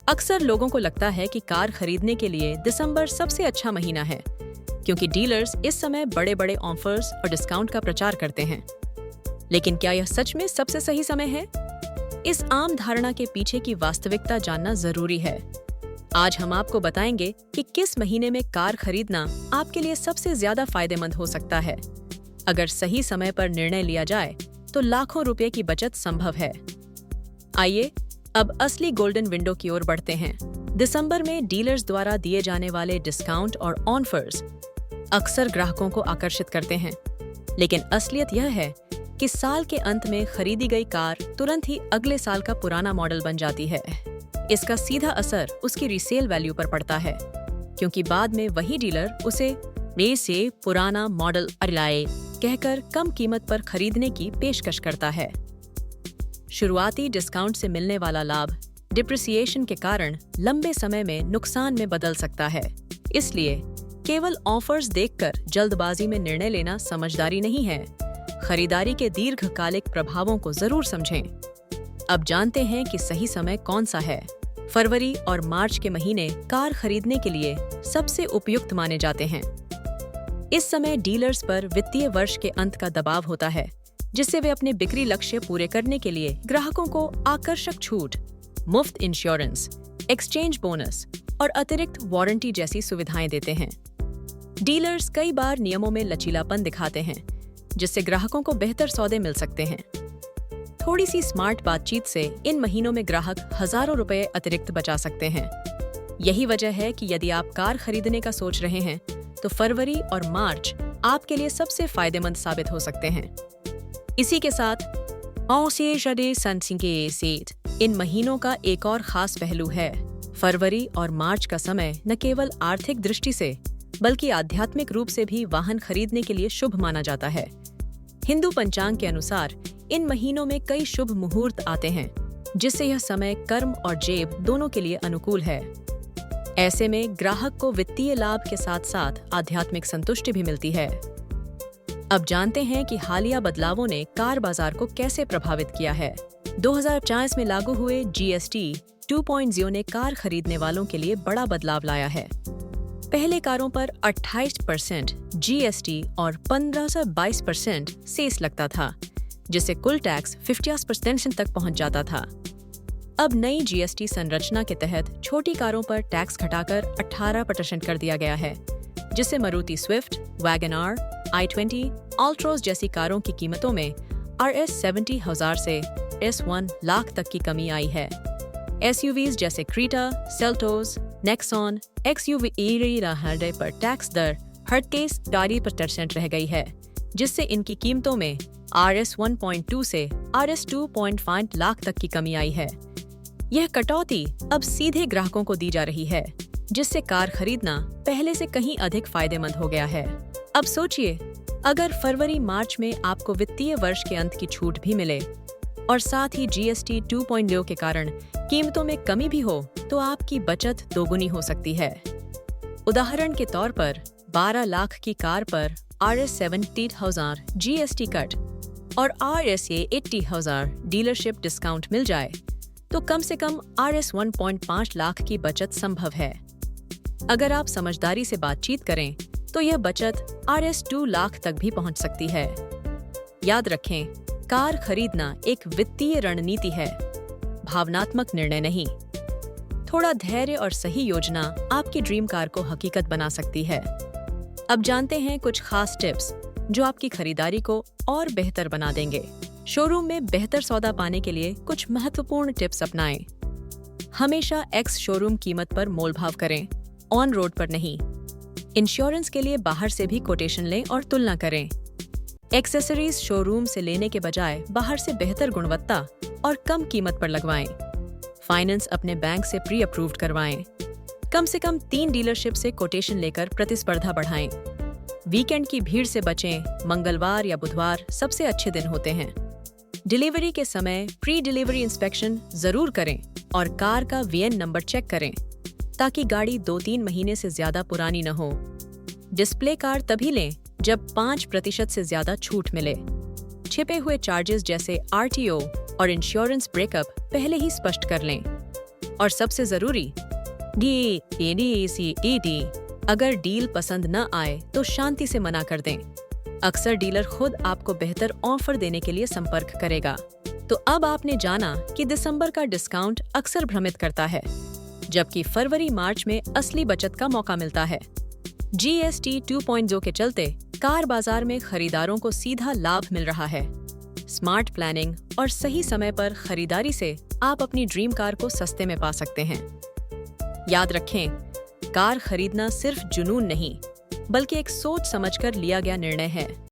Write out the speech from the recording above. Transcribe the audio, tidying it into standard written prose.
अक्सर लोगों को लगता है कि कार खरीदने के लिए दिसंबर सबसे अच्छा महीना है, क्योंकि डीलर्स इस समय बड़े बड़े ऑफर्स और डिस्काउंट का प्रचार करते हैं। लेकिन क्या यह सच में सबसे सही समय है? इस आम धारणा के पीछे की वास्तविकता जानना जरूरी है। आज हम आपको बताएंगे कि किस महीने में कार खरीदना आपके लिए सबसे ज्यादा फायदेमंद हो सकता है। अगर सही समय पर निर्णय लिया जाए तो लाखों रुपए की बचत संभव है। आइए अब असली गोल्डन विंडो की ओर बढ़ते हैं। दिसंबर में डीलर्स द्वारा दिए जाने वाले डिस्काउंट और ऑफर्स अक्सर ग्राहकों को आकर्षित करते हैं, लेकिन असलियत यह है कि साल के अंत में खरीदी गई कार तुरंत ही अगले साल का पुराना मॉडल बन जाती है। इसका सीधा असर उसकी रीसेल वैल्यू पर पड़ता है, क्योंकि बाद में वही डीलर उसे नए से पुराना मॉडल लाए कहकर कम कीमत पर खरीदने की पेशकश करता है। शुरुआती डिस्काउंट से मिलने वाला लाभ डिप्रिसिएशन के कारण लंबे समय में नुकसान में बदल सकता है। इसलिए केवल ऑफर्स देखकर जल्दबाजी में निर्णय लेना समझदारी नहीं है। खरीदारी के दीर्घकालिक प्रभावों को जरूर समझें। अब जानते हैं कि सही समय कौन सा है। फरवरी और मार्च के महीने कार खरीदने के लिए सबसे उपयुक्त माने जाते हैं। इस समय डीलर्स पर वित्तीय वर्ष के अंत का दबाव होता है, जिससे वे अपने बिक्री लक्ष्य पूरे करने के लिए ग्राहकों को आकर्षक छूट, मुफ्त इंश्योरेंस, एक्सचेंज बोनस और अतिरिक्त वारंटी जैसी सुविधाएं देते हैं। डीलर्स कई बार नियमों में लचीलापन दिखाते हैं, जिससे ग्राहकों को बेहतर सौदे मिल सकते हैं। थोड़ी सी स्मार्ट बातचीत से इन महीनों में ग्राहक हजारों रुपए अतिरिक्त बचा सकते हैं। यही वजह है कि यदि आप कार खरीदने का सोच रहे हैं, तो फरवरी और मार्च आपके लिए सबसे फायदेमंद साबित हो सकते हैं। इसी के साथ इन महीनों का एक और खास पहलू है। फरवरी और मार्च का समय न केवल आर्थिक दृष्टि से बल्कि आध्यात्मिक रूप से भी वाहन खरीदने के लिए शुभ माना जाता है। हिंदू पंचांग के अनुसार इन महीनों में कई शुभ मुहूर्त आते हैं, जिससे यह समय कर्म और जेब दोनों के लिए अनुकूल है। ऐसे में ग्राहक को वित्तीय लाभ के साथ साथ आध्यात्मिक संतुष्टि भी मिलती है। अब जानते हैं कि हालिया बदलावों ने कार बाजार को कैसे प्रभावित किया है। 2040 में लागू हुए GST 2.0 ने कार खरीदने वालों के लिए बड़ा बदलाव लाया है। पहले कारों पर 28% GST और 15 से 22% सेस लगता था, जिससे कुल टैक्स 50% तक पहुंच जाता था। अब नई GST संरचना के तहत छोटी कारों पर टैक्स घटाकर 18% कर दिया गया है, जिससे Maruti Swift, Wagon R, i20, Altroz जैसी कारों की कीमतों में RS 70,000 से S1 लाख तक की कमी आई है। SUVs जैसे क्रीटा, सेल्टोस, नेक्सॉन, XUV पर टैक्स दर 38% रह गई है, जिससे इनकी कीमतों में RS 1.2 से RS 2.5 लाख तक की कमी आई है। यह कटौती अब सीधे ग्राहकों को दी जा रही है, जिससे कार खरीदना पहले से कहीं अधिक फायदेमंद हो गया है। अब सोचिए, अगर फरवरी मार्च में आपको वित्तीय वर्ष के अंत की छूट भी मिले और साथ ही GST 2.0 के कारण कीमतों में कमी भी हो, तो आपकी बचत दोगुनी हो सकती है। उदाहरण के तौर पर 12 लाख की कार पर RS 70,000 GST कट और RSA 80,000 डीलरशिप डिस्काउंट मिल जाए, तो कम से कम RS 1.5 लाख की बचत संभव है। अगर आप समझदारी से बातचीत करें, तो यह बचत RS 2 लाख तक भी पहुंच सकती है। याद रखें, कार खरीदना एक वित्तीय रणनीति है, भावनात्मक निर्णय नहीं। थोड़ा धैर्य और सही योजना आपकी ड्रीम कार को हकीकत बना सकती है। अब जानते हैं कुछ खास टिप्स जो आपकी खरीदारी को और बेहतर बना देंगे। शोरूम में बेहतर सौदा पाने के लिए कुछ महत्वपूर्ण टिप्स अपनाएं। हमेशा एक्स शोरूम कीमत पर मोलभाव करें, ऑन रोड पर नहीं। इंश्योरेंस के लिए बाहर से भी कोटेशन लें और तुलना करें। एक्सेसरीज शोरूम से लेने के बजाय बाहर से बेहतर गुणवत्ता और कम कीमत पर लगवाएं। फाइनेंस अपने बैंक से प्री अप्रूव्ड करवाएं। कम से कम 3 डीलरशिप से कोटेशन लेकर प्रतिस्पर्धा बढ़ाएं। वीकेंड की भीड़ से बचें, मंगलवार या बुधवार सबसे अच्छे दिन होते हैं। डिलीवरी के समय प्री डिलीवरी इंस्पेक्शन जरूर करें और कार का VIN नंबर चेक करें, ताकि गाड़ी 2-3 महीने से ज्यादा पुरानी न हो। डिस्प्ले कार तभी लें जब 5% से ज्यादा छूट मिले। छिपे हुए चार्जेस जैसे RTO और इंश्योरेंस ब्रेकअप पहले ही स्पष्ट कर लें। और सबसे जरूरी DEDCED, अगर डील पसंद न आए तो शांति से मना कर दें। अक्सर डीलर खुद आपको बेहतर ऑफर देने के लिए संपर्क करेगा। तो अब आपने जाना कि दिसंबर का डिस्काउंट अक्सर भ्रमित करता है, जबकि फरवरी-मार्च में असली बचत का मौका मिलता है। GST 2.0 के चलते कार बाजार में खरीदारों को सीधा लाभ मिल रहा है। स्मार्ट प्लानिंग और सही समय पर खरीदारी से आप अपनी ड्रीम कार को सस्ते में पा सकते हैं। याद रखें, कार खरीदना सिर्फ जुनून नहीं, बल्कि एक सोच समझकर लिया गया निर्णय है।